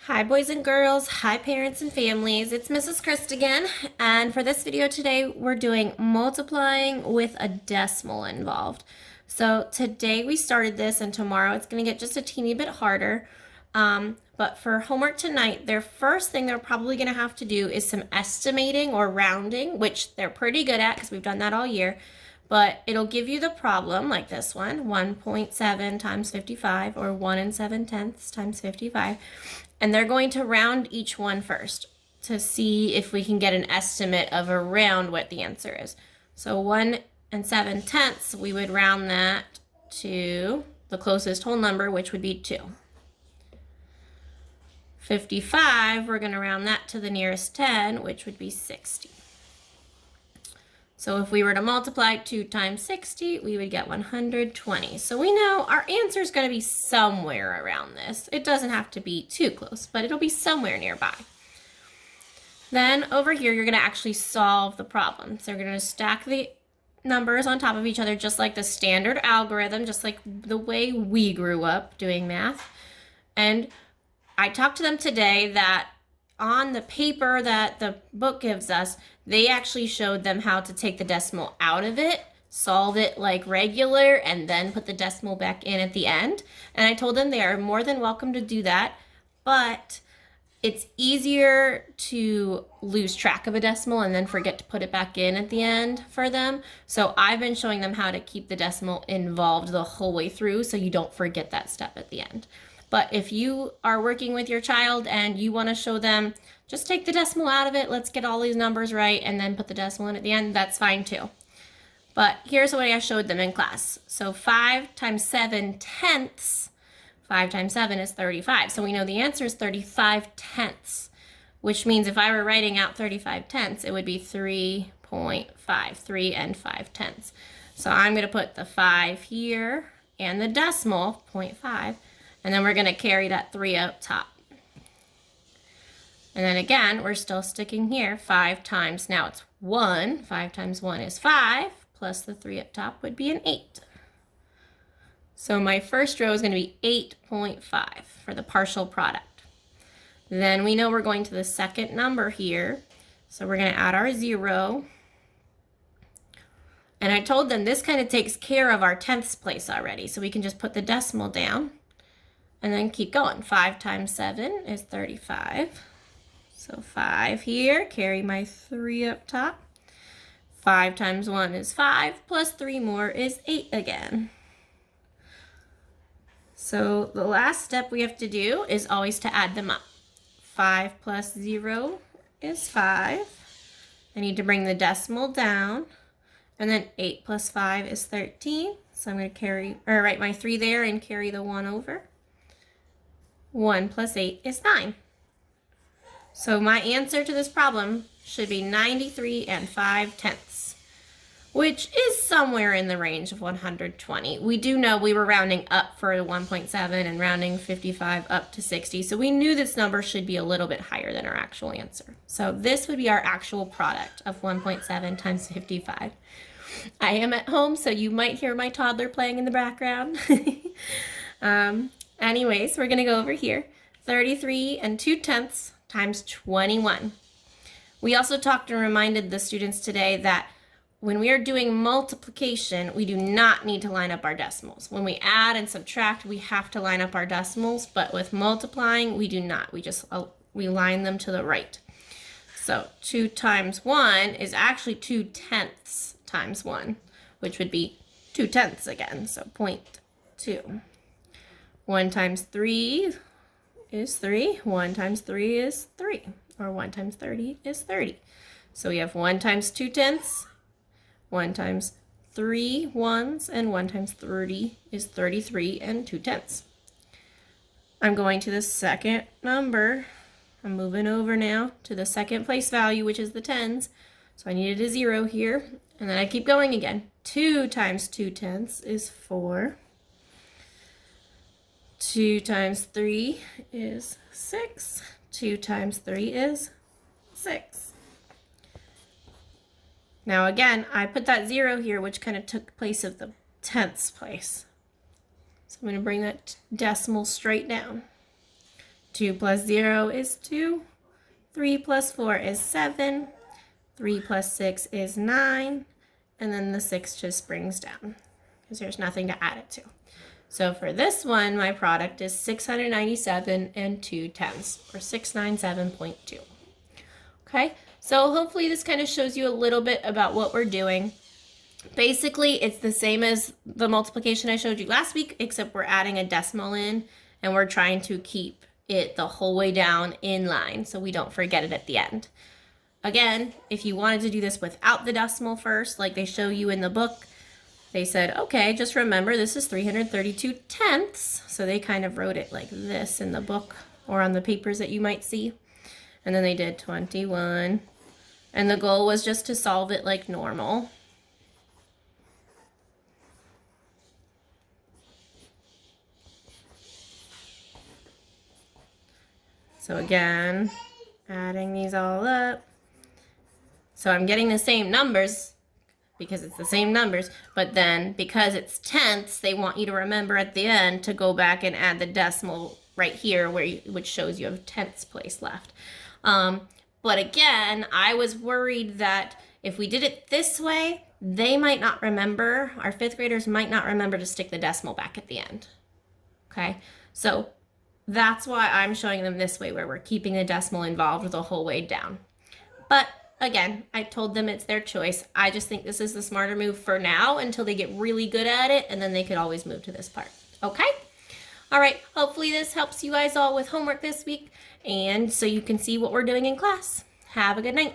Hi boys and girls, hi parents and families, it's Mrs. Christ again, and for this video today we're doing multiplying with a decimal involved. So today we started this and tomorrow it's going to get just a teeny bit harder, but for homework tonight, their first thing they're probably going to have to do is some estimating or rounding, which they're pretty good at because we've done that all year. But it'll give you the problem like this one, 1.7 times 55, or 1 7/10 times 55. And they're going to round each one first to see if we can get an estimate of around what the answer is. So 1 7/10, we would round that to the closest whole number, which would be 2. 55, we're going to round that to the nearest 10, which would be 60. So if we were to multiply 2 times 60, we would get 120. So we know our answer is going to be somewhere around this. It doesn't have to be too close, but it'll be somewhere nearby. Then over here, you're going to actually solve the problem. So you're going to stack the numbers on top of each other, just like the standard algorithm, just like the way we grew up doing math. And I talked to them today that on the paper that the book gives us, they actually showed them how to take the decimal out of it, solve it like regular, and then put the decimal back in at the end. And I told them they are more than welcome to do that, but it's easier to lose track of a decimal and then forget to put it back in at the end for them. So I've been showing them how to keep the decimal involved the whole way through so you don't forget that step at the end. But if you are working with your child and you want to show them, just take the decimal out of it, let's get all these numbers right, and then put the decimal in at the end, that's fine too. But here's what I showed them in class. So 5 times 7/10, 5 times 7 is 35. So we know the answer is 35/10, which means if I were writing out 35/10, it would be 3.5, 3 and 5/10. So I'm going to put the 5 here and the decimal, 0.5. And then we're going to carry that 3 up top. And then again, we're still sticking here. 5 times, now it's 1. 5 times 1 is 5, plus the 3 up top would be an 8. So my first row is going to be 8.5 for the partial product. Then we know we're going to the second number here. So we're going to add our 0. And I told them this kind of takes care of our tenths place already. So we can just put the decimal down. And then keep going. 5 times 7 is 35. So 5 here, carry my 3 up top. 5 times 1 is 5, plus 3 more is 8 again. So the last step we have to do is always to add them up. 5 plus 0 is 5. I need to bring the decimal down. And then 8 plus 5 is 13. So I'm going to write my 3 there and carry the 1 over. 1 plus 8 is 9. So my answer to this problem should be 93 5/10, which is somewhere in the range of 120. We do know we were rounding up for 1.7 and rounding 55 up to 60. So we knew this number should be a little bit higher than our actual answer. So this would be our actual product of 1.7 times 55. I am at home, so you might hear my toddler playing in the background. Anyways, we're going to go over here. 33 2/10 times 21. We also talked and reminded the students today that when we are doing multiplication, we do not need to line up our decimals. When we add and subtract, we have to line up our decimals, but with multiplying, we do not. We line them to the right. So 2 times 1 is actually 2/10 times 1, which would be 2/10 again, so 0.2. 1 times 3 is 3. 1 times 3 is 3. Or 1 times 30 is 30. So we have 1 times 2/10, 1 times 3 ones, and 1 times 30 is 33 2/10. I'm going to the second number. I'm moving over now to the second place value, which is the tens. So I needed a 0 here. And then I keep going again. 2 times 2/10 is 4. 2 times 3 is 6. 2 times 3 is 6. Now again, I put that 0 here, which kind of took place of the tenths place. So I'm going to bring that decimal straight down. 2 plus 0 is 2. 3 plus 4 is 7. 3 plus 6 is 9. And then the 6 just brings down because there's nothing to add it to. So for this one, my product is 697 and 2/10, or 697.2. Okay, so hopefully this kind of shows you a little bit about what we're doing. Basically, it's the same as the multiplication I showed you last week, except we're adding a decimal in, and we're trying to keep it the whole way down in line so we don't forget it at the end. Again, if you wanted to do this without the decimal first, like they show you in the book, they said, okay, just remember this is 332/10. So they kind of wrote it like this in the book or on the papers that you might see. And then they did 21. And the goal was just to solve it like normal. So again, adding these all up. So I'm getting the same numbers because it's the same numbers, but then because it's tenths, they want you to remember at the end to go back and add the decimal right here which shows you have tenths place left. But again, I was worried that if we did it this way, they might not remember, our 5th graders might not remember to stick the decimal back at the end. Okay, so that's why I'm showing them this way, where we're keeping the decimal involved the whole way down. But again, I told them it's their choice. I just think this is the smarter move for now until they get really good at it, and then they could always move to this part. Okay? All right, hopefully this helps you guys all with homework this week, and so you can see what we're doing in class. Have a good night.